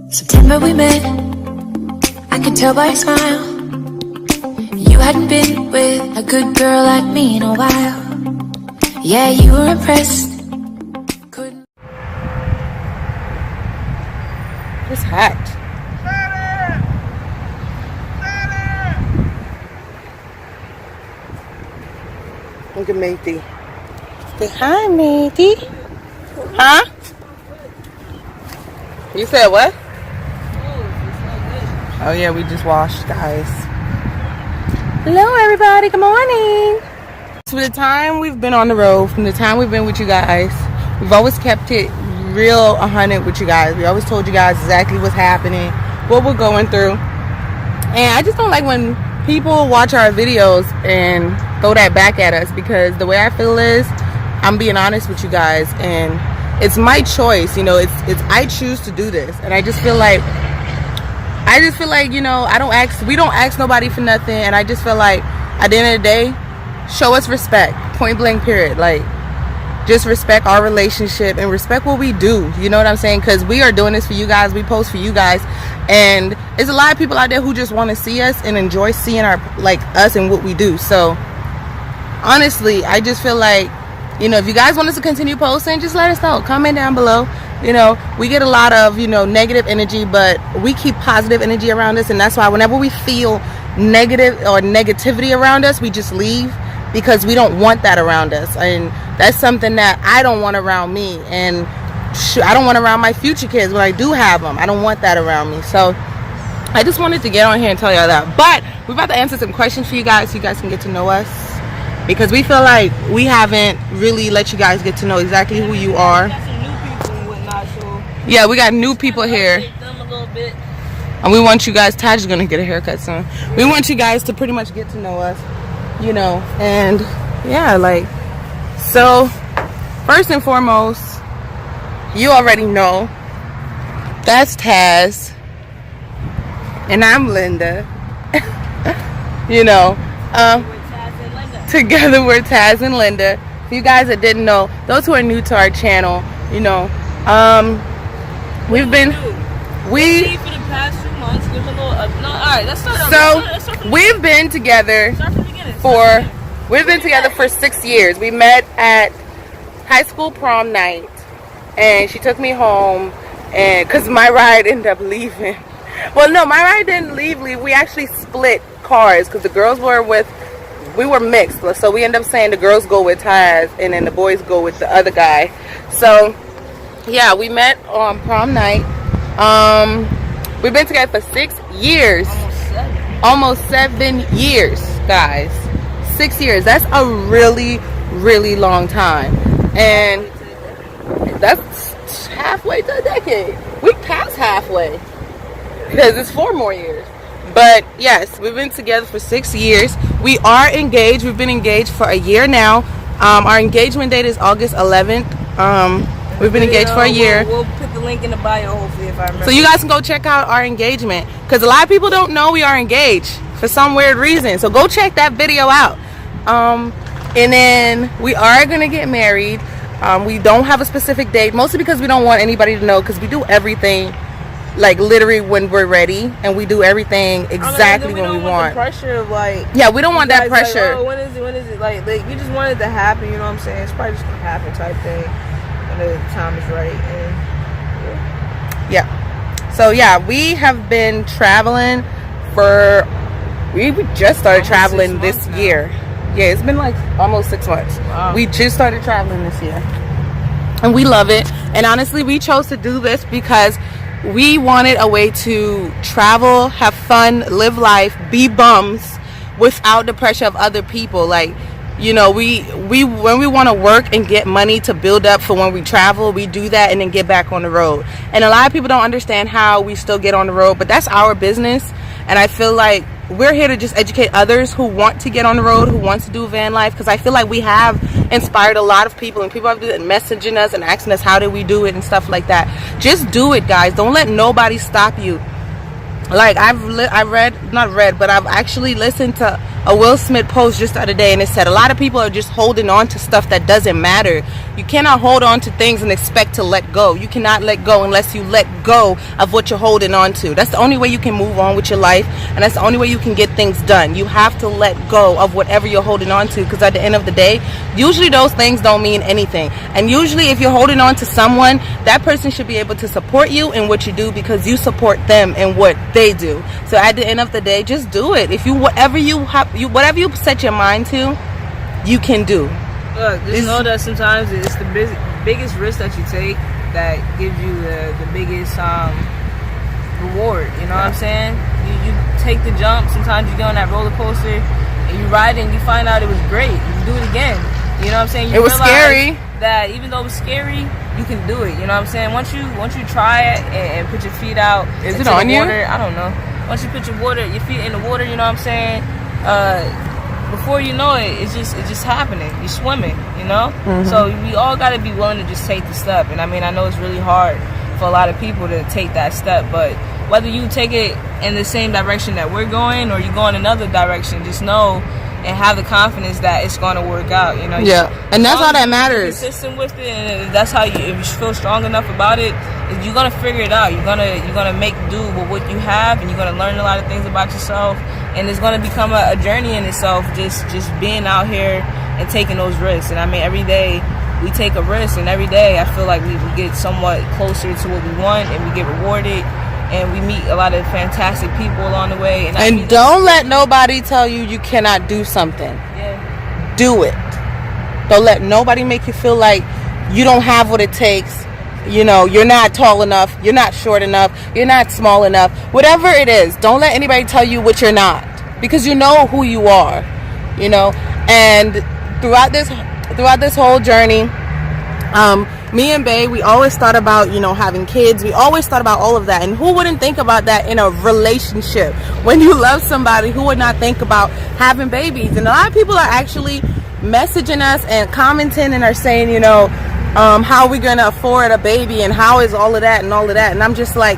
September we met, I could tell by your smile. You hadn't been with a good girl like me in a while. Yeah, you were impressed. Couldn't. It's hot. Look at Matey. Say hi, Matey. Huh? You said what? Oh yeah, we just washed, guys. Hello everybody, good morning. So the time we've been on the road, from the time we've been with you guys, we've always kept it real 100 with you guys. We always told you guys exactly what's happening, what we're going through. And I just don't like when people watch our videos and throw that back at us, because the way I feel is, I'm being honest with you guys, and it's my choice, you know. It's I choose to do this, and I just feel like, you know, we don't ask nobody for nothing, and I just feel like at the end of the day, show us respect, point blank period. Like, just respect our relationship and respect what we do, you know what I'm saying? Because we are doing this for you guys, we post for you guys, and there's a lot of people out there who just want to see us and enjoy seeing us and what we do. So honestly, I just feel like, you know, if you guys want us to continue posting, just let us know. Comment down below. You know, we get a lot of, you know, negative energy, but we keep positive energy around us, and that's why whenever we feel negative or negativity around us, we just leave, because we don't want that around us. And that's something that I don't want around me, and I don't want around my future kids when I do have them. I don't want that around me. So I just wanted to get on here and tell y'all that. But we're about to answer some questions for you guys so you guys can get to know us, because we feel like we haven't really let you guys get to know exactly who you are. Yeah, we got new people here, and we want you guys. Taj is gonna get a haircut soon. We want you guys to pretty much get to know us, you know. And yeah, like, so first and foremost, you already know, that's Taz and I'm Linda. You know, together we're Taz and Linda. For you guys that didn't know, those who are new to our channel, you know, we've been for the past few months. Give a little no, all right, let's start over. Let's start we've been together for 6 years. We met at high school prom night, and she took me home, and because my ride ended up leaving. Well, no, my ride didn't leave. We actually split cars, because the girls we were mixed, so we ended up saying the girls go with Taz and then the boys go with the other guy. So yeah, we met on prom night. We've been together for 6 years. Almost 7 years, guys. 6 years. That's a really, really long time. And that's halfway to a decade. We passed halfway, because it's 4 more years. But yes, we've been together for 6 years. We are engaged. We've been engaged for a year now. Our engagement date is August 11th. We've been engaged for a year. We'll put the link in the bio, hopefully, if I remember. So you guys can go check out our engagement, because a lot of people don't know we are engaged for some weird reason. So go check that video out. And then we are going to get married. We don't have a specific date, mostly because we don't want anybody to know, because we do everything like literally when we're ready, and we do everything exactly when we want. The pressure of like, yeah, we don't want that pressure. Like, oh, when is it? Like we just want it to happen, you know what I'm saying? It's probably just gonna happen type thing when the time is right. And yeah. So yeah, we have been traveling we just started traveling this year. Yeah, it's been like almost 6 months. Wow. We just started traveling this year, and we love it. And honestly, we chose to do this because we wanted a way to travel, have fun, live life, be bums without the pressure of other people. Like, you know, we when we want to work and get money to build up for when we travel, we do that and then get back on the road. And a lot of people don't understand how we still get on the road, but that's our business. And I feel like we're here to just educate others who want to get on the road, who want to do van life, because I feel like we have inspired a lot of people, and people have been messaging us and asking us how did we do it and stuff like that. Just do it, guys. Don't let nobody stop you. Like, I've actually listened to a Will Smith post just the other day, and it said a lot of people are just holding on to stuff that doesn't matter. You cannot hold on to things and expect to let go. You cannot let go unless you let go of what you're holding on to. That's the only way you can move on with your life, and that's the only way you can get things done. You have to let go of whatever you're holding on to, because at the end of the day, usually those things don't mean anything. And usually if you're holding on to someone, that person should be able to support you in what you do, because you support them in what they do. So at the end of the day, just do it. If you whatever you set your mind to, you can do. Look, just know that sometimes it's the biggest risk that you take that gives you the biggest reward. You know what I'm saying? You take the jump. Sometimes you get on that roller coaster and you ride it and you find out it was great. You do it again. You know what I'm saying? You it was scary. That even though it was scary, you can do it. You know what I'm saying? Once you try it and put your feet out, is it on you? Water, I don't know. Once you put your feet in the water, you know what I'm saying? Before you know it, it's just happening. You're swimming, you know? Mm-hmm. So we all got to be willing to just take the step. And I mean, I know it's really hard for a lot of people to take that step, but whether you take it in the same direction that we're going or you go in another direction, just know and have the confidence that it's going to work out, you know? Yeah, and that's all that matters. You're consistent with it, and that's how if you feel strong enough about it, you're going to figure it out. You're gonna make do with what you have, and you're going to learn a lot of things about yourself, and it's going to become a journey in itself, just being out here and taking those risks. And I mean, every day we take a risk, and every day I feel like we get somewhat closer to what we want, and we get rewarded, and we meet a lot of fantastic people along the way. And don't let nobody tell you cannot do something. Yeah. Do it. Don't let nobody make you feel like you don't have what it takes. You know, you're not tall enough, you're not short enough, you're not small enough. Whatever it is, don't let anybody tell you what you're not, because you know who you are, you know. And throughout this whole journey, me and Bae, we always thought about, you know, having kids. We always thought about all of that. And who wouldn't think about that in a relationship? When you love somebody, who would not think about having babies? And a lot of people are actually messaging us and commenting and are saying, you know, how are we going to afford a baby and how is all of that and all of that. And I'm just like,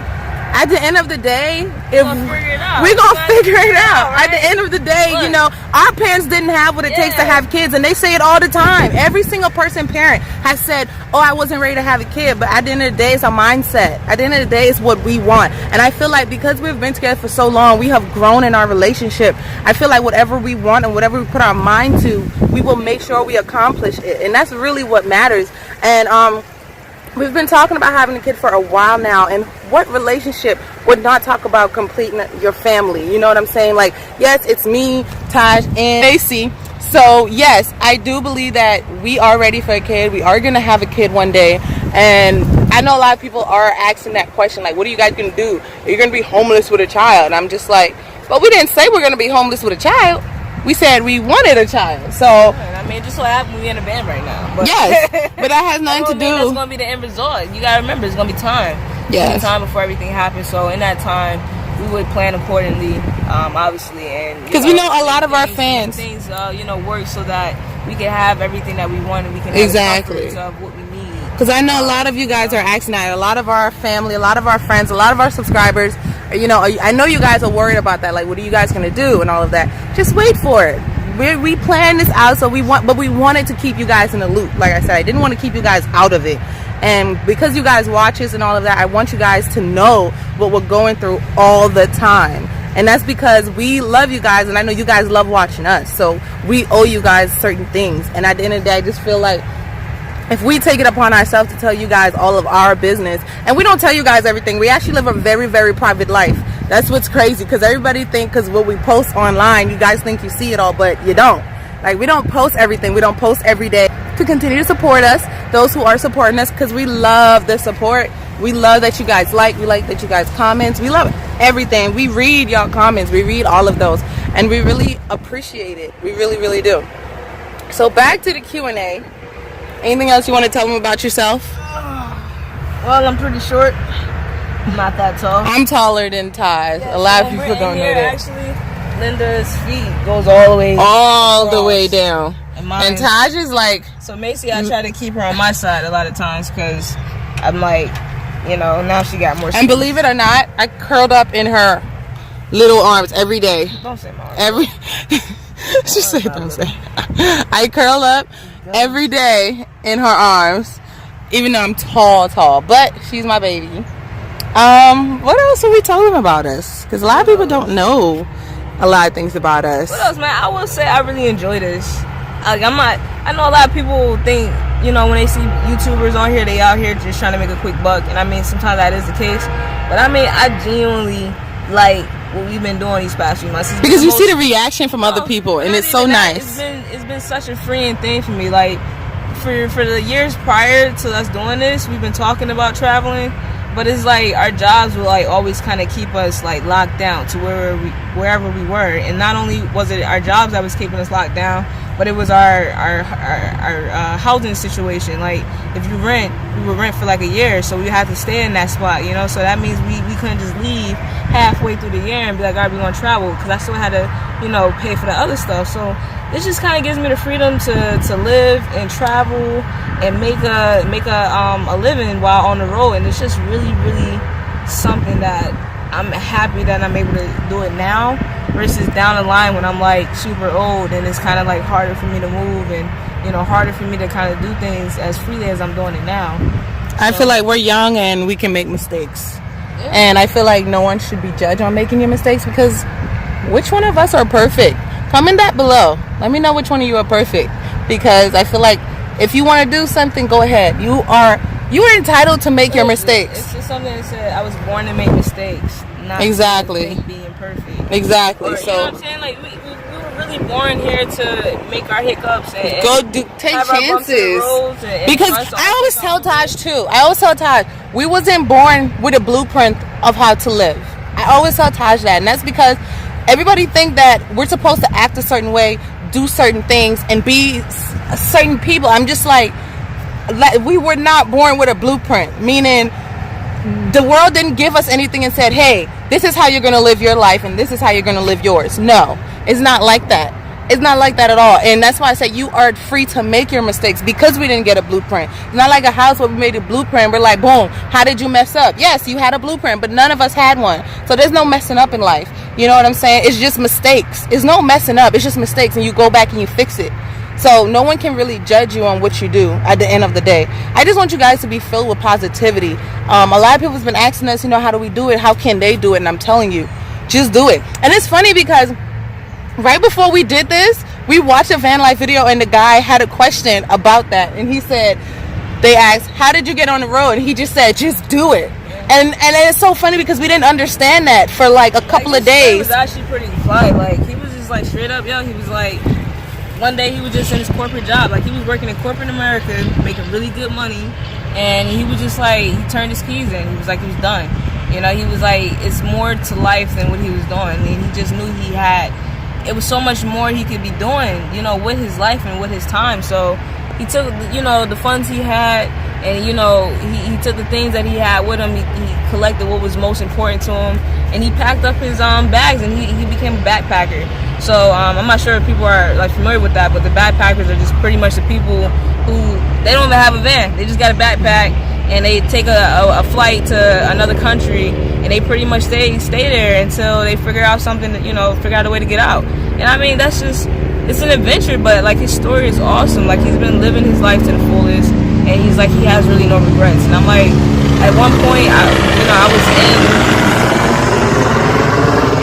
at the end of the day, we're gonna figure it out. Right? At the end of the day, you know, our parents didn't have what it takes to have kids, and they say it all the time. Every single parent has said, oh, I wasn't ready to have a kid. But at the end of the day, it's a mindset. At the end of the day, it's what we want. And I feel like because we've been together for so long, we have grown in our relationship. I feel like whatever we want and whatever we put our mind to, we will make sure we accomplish it. And that's really what matters. And we've been talking about having a kid for a while now, and what relationship would not talk about completing your family? You know what I'm saying? Like, yes, it's me, Taj, and Lacey. So yes, I do believe that we are ready for a kid. We are gonna have a kid one day, and I know a lot of people are asking that question, like, what are you guys gonna do? Are you gonna be homeless with a child? And I'm just like, but we didn't say we're gonna be homeless with a child. We said we wanted a child. So I mean, just so happens we're in a band right now. But yes, but that has nothing to do. That's gonna be the end result. You gotta remember, it's gonna be time. Yes, time before everything happens. So in that time, we would plan accordingly, obviously, and because we know a lot of our fans things you know, work so that we can have everything that we want, and we can have exactly the of what we need. Because I know a lot of you guys are asking that. A lot of our family, a lot of our friends, a lot of our subscribers, you know, I know you guys are worried about that. Like, what are you guys gonna do and all of that? Just wait for it. We planned this out, so we wanted to keep you guys in the loop. Like I said, I didn't want to keep you guys out of it. And because you guys watch us and all of that, I want you guys to know what we're going through all the time. And that's because we love you guys, and I know you guys love watching us. So we owe you guys certain things. And at the end of the day, I just feel like if we take it upon ourselves to tell you guys all of our business, and we don't tell you guys everything, we actually live a very, very private life. That's what's crazy, because everybody think because what we post online, you guys think you see it all, but you don't. Like, we don't post everything. We don't post every day. To continue to support us, those who are supporting us, because we love the support. We love that you guys we like that you guys comment. We love everything. We read y'all comments. We read all of those, and we really appreciate it. We really, really do. So back to the Q&A. Anything else you want to tell them about yourself? Well, I'm pretty short. Not that tall. I'm taller than Taj. A lot of people don't know that. Actually, Linda's feet goes all the way down. And Taj is like... So Macy, I try to keep her on my side a lot of times, because I'm like, you know, now she got more... And believe it or not, I curled up in her little arms every day. Don't say my arms. She said, don't say. I curl up every day in her arms, even though I'm tall, but she's my baby. What else are we talking about us? Because a lot of people don't know a lot of things about us. What else, man? I will say I really enjoy this. Like, I know a lot of people think, you know, when they see YouTubers on here, they out here just trying to make a quick buck. And I mean, sometimes that is the case. But I mean, I genuinely like what we've been doing these past few months. Because you see the reaction from other people, and it's so nice. It's been such a freeing thing for me. Like, for the years prior to us doing this, we've been talking about traveling. But it's like our jobs will like always kind of keep us like locked down to wherever we were. And not only was it our jobs that was keeping us locked down, but it was our housing situation. Like, if you rent, we would rent for like a year, so we had to stay in that spot, you know. So that means we couldn't just leave halfway through the year and be like, all right, we're gonna travel, because I still had to, you know, pay for the other stuff. So this just kind of gives me the freedom to live and travel and make a living while on the road. And it's just really something that I'm happy that I'm able to do it now, versus down the line when I'm like super old and it's kind of like harder for me to move, and, you know, harder for me to kind of do things as freely as I'm doing it now. I feel like we're young and we can make mistakes. Yeah. And I feel like no one should be judged on making your mistakes, because which one of us are perfect? Comment that below. Let me know which one of you are perfect, because I feel like if you want to do something, go ahead. You are entitled to make your mistakes. It's just something that said I was born to make mistakes, not exactly being perfect. Exactly. Or, so you know what I'm saying? Like, we were really born here to make our hiccups and take chances. And because I always tell Taj, we wasn't born with a blueprint of how to live. I always tell Taj that, and that's because everybody think that we're supposed to act a certain way, do certain things, and be certain people. I'm just like, we were not born with a blueprint, meaning the world didn't give us anything and said, hey, this is how you're going to live your life and this is how you're going to live yours. No, it's not like that. It's not like that at all. And that's why I say you are free to make your mistakes, because we didn't get a blueprint. It's not like a house where we made a blueprint. We're like, boom, how did you mess up? Yes, you had a blueprint, but none of us had one. So there's no messing up in life. You know what I'm saying? It's just mistakes. It's no messing up. It's just mistakes, and you go back and you fix it. So no one can really judge you on what you do at the end of the day. I just want you guys to be filled with positivity. A lot of people have been asking us, you know, how do we do it? How can they do it? And I'm telling you, just do it. And it's funny because right before we did this, we watched a Vanlife video, and the guy had a question about that. And he said, they asked, how did you get on the road? And he just said, just do it. And it's so funny because we didn't understand that for like a couple of days. It was actually pretty fly. Like, he was just like straight up, yo, he was like, one day he was just in his corporate job. Like, he was working in corporate America, making really good money. And he was just like, he turned his keys in. He was like, he was done. You know, he was like, it's more to life than what he was doing. And he just knew it was so much more he could be doing, you know, with his life and with his time. So he took, you know, the funds he had, and, you know, he took the things that he had with him. He collected what was most important to him, and he packed up his bags, and he became a backpacker. So I'm not sure if people are like familiar with that, but the backpackers are just pretty much the people who, they don't even have a van. They just got a backpack, and they take a flight to another country, and they pretty much stay there until they figure out something, you know, figure out a way to get out. And I mean, that's just, it's an adventure, but like, his story is awesome. Like, he's been living his life to the fullest, and he's like, he has really no regrets. And I'm like, at one point, I was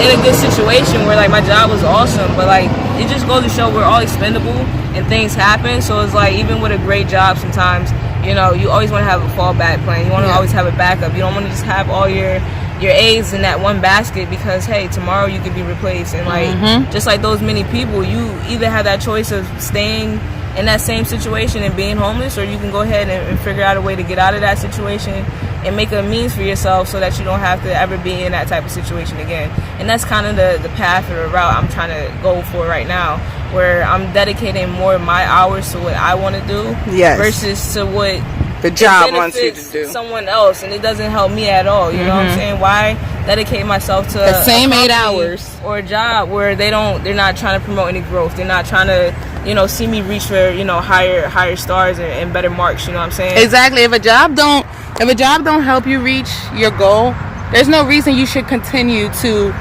in a good situation where like my job was awesome, but like, it just goes to show we're all expendable and things happen. So it's like, even with a great job, sometimes, you know, you always want to have a fallback plan. You want to always have a backup. You don't want to just have all your eggs in that one basket, because hey, tomorrow you could be replaced. And like, just like those many people, you either have that choice of staying in that same situation and being homeless, or you can go ahead and figure out a way to get out of that situation and make a means for yourself so that you don't have to ever be in that type of situation again. And that's kind of the path or the route I'm trying to go for right now, where I'm dedicating more of my hours to what I want to do, versus to what the job wants you to do. Someone else, and it doesn't help me at all. You know what I'm saying? Why dedicate myself to the same 8 hours or a job where they're not trying to promote any growth. They're not trying to, you know, see me reach for, you know, higher stars and better marks. You know what I'm saying? Exactly. If a job don't help you reach your goal, there's no reason you should continue to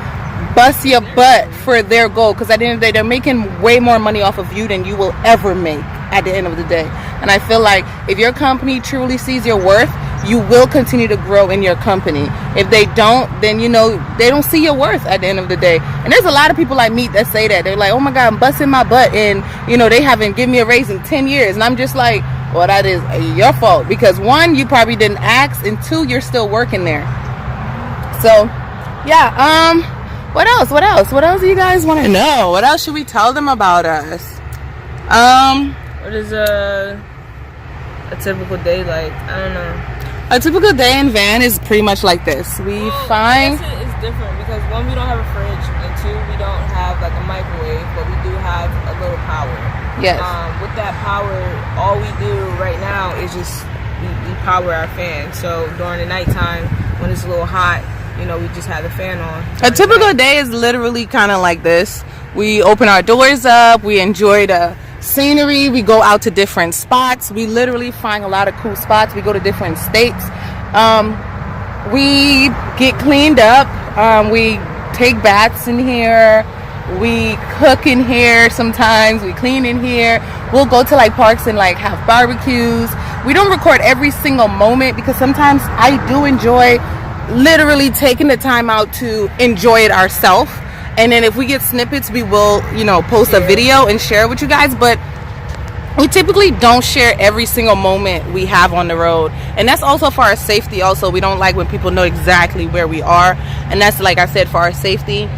bust your butt for their goal, because at the end of the day, they're making way more money off of you than you will ever make at the end of the day. And I feel like if your company truly sees your worth, you will continue to grow in your company. If they don't, then they don't see your worth at the end of the day. And there's a lot of people I meet that say that. They're like, oh my God, I'm busting my butt, and they haven't given me a raise in 10 years. And I'm just like, well, that is your fault, because one, you probably didn't ask, and two, you're still working there. So yeah, what else do you guys want to know? What else should we tell them about us? What is a typical day like? I don't know. A typical day in Van is pretty much like this. I guess it's different because one, we don't have a fridge, and two, we don't have like a microwave, but we do have a little power. Yes. With that power, all we do right now is just we power our fan. So during the nighttime, when it's a little hot, we just have the fan on. A typical day is literally kind of like this. We open our doors up. We enjoy the scenery. We go out to different spots. We literally find a lot of cool spots. We go to different states. We get cleaned up. We take baths in here. We cook in here sometimes. We clean in here. We'll go to like parks and like have barbecues. We don't record every single moment because sometimes I do enjoy literally taking the time out to enjoy it ourselves. And then if we get snippets, we will, post a video and share it with you guys. But we typically don't share every single moment we have on the road. And that's also for our safety. Also, we don't like when people know exactly where we are. And that's, like I said, for our safety.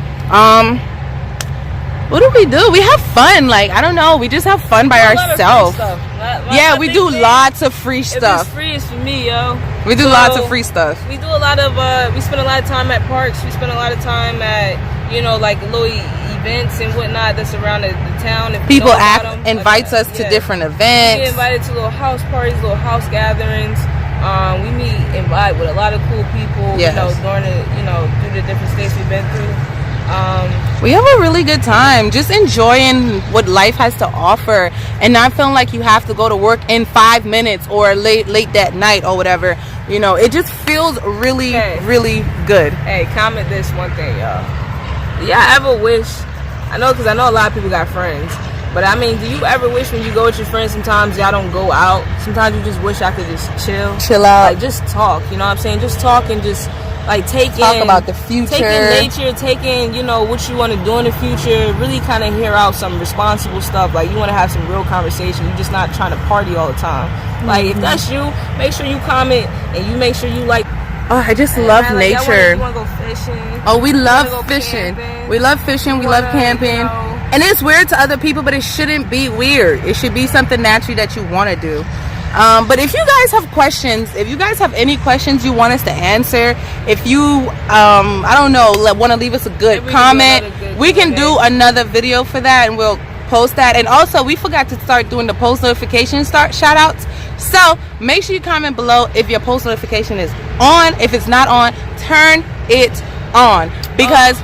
What do? We have fun. Like, I don't know. We just have fun by ourselves. Yeah, we do lots of free stuff. If it's free, it's for me, yo. We do lots of free stuff. We do a lot of, we spend a lot of time at parks. We spend a lot of time at, like little events and whatnot that's around the town. If people invites us to different events. We get invited to little house parties, little house gatherings. We meet and vibe with a lot of cool people, yes. During through the different states we've been through. We have a really good time just enjoying what life has to offer and not feeling like you have to go to work in 5 minutes or late that night or whatever. It just feels really, really good. Hey, comment this one thing, y'all. Do y'all ever wish, because I know a lot of people got friends, but I mean, do you ever wish when you go with your friends sometimes y'all don't go out? Sometimes you just wish I could just chill out, like just talk, you know what I'm saying? Just talk and just like talk about the future, taking nature, taking what you want to do in the future, really kind of hear out some responsible stuff. Like you want to have some real conversation. You're just not trying to party all the time. Like if that's you, make sure you comment and you make sure you like. Oh, I just love nature. You want to go fishing? Oh, we love fishing. We love fishing. We love camping. And it's weird to other people, but it shouldn't be weird. It should be something naturally that you want to do. But if you guys have questions, if you guys have any questions you want us to answer, if you, want to leave us a good comment, we can do another video for that and we'll post that. And also, we forgot to start doing the post notification shout outs. So make sure you comment below if your post notification is on. If it's not on, turn it on because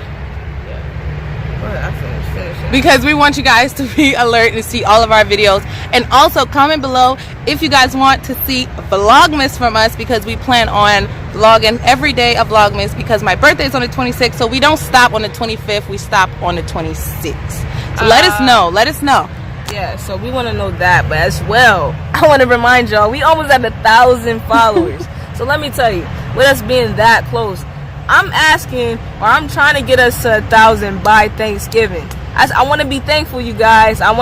we want you guys to be alert and see all of our videos. And also comment below if you guys want to see Vlogmas from us, because we plan on vlogging every day of Vlogmas, because my birthday is on the 26th, so we don't stop on the 25th, we stop on the 26th. So let us know. Yeah, so we want to know that, but as well, I want to remind y'all, we almost at 1,000 followers. So let me tell you, with us being that close, I'm trying to get us to 1,000 by Thanksgiving. I want to be thankful, you guys. I'm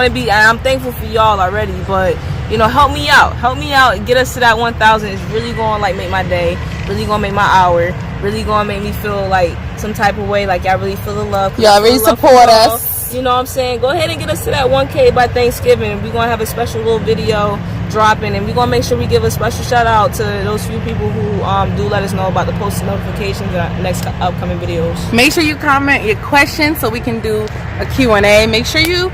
thankful for y'all already, but help me out and get us to that 1,000. It's really going to make my day, really going to make my hour, really going to make me feel like some type of way, like y'all really feel the love. Y'all really support us. You know what I'm saying? Go ahead and get us to that 1K by Thanksgiving. We're going to have a special little video dropping, and we're going to make sure we give a special shout out to those few people who do let us know about the post notifications and next upcoming videos. Make sure you comment your questions so we can do a Q&A. Make sure you,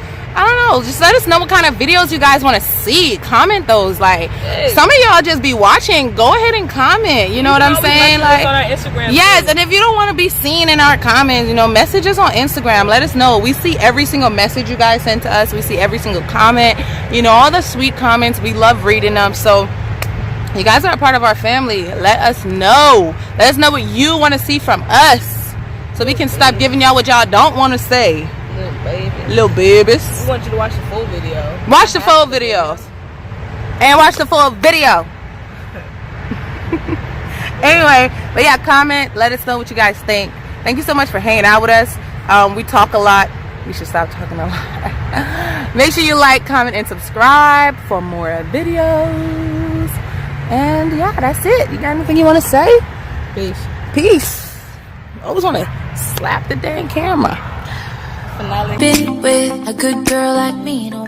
just let us know what kind of videos you guys want to see. Comment those. Like, some of y'all just be watching. Go ahead and comment. You know what I'm saying? Like, on our Instagram. Yes, too. And if you don't want to be seen in our comments, message us on Instagram. Let us know. We see every single message you guys send to us. We see every single comment. All the sweet comments. We love reading them. So you guys are a part of our family. Let us know. Let us know what you want to see from us. so we can stop giving y'all what y'all don't want to say. Little baby. Little babies. We want you to watch the full video. Watch the full videos. And watch the full video. Anyway, but yeah, comment. Let us know what you guys think. Thank you so much for hanging out with us. We talk a lot. We should stop talking a lot. Make sure you like, comment, and subscribe for more videos. And yeah, that's it. You got anything you want to say? Peace. Peace. I always want to slap the dang camera. Finale. Been with a good girl like me in a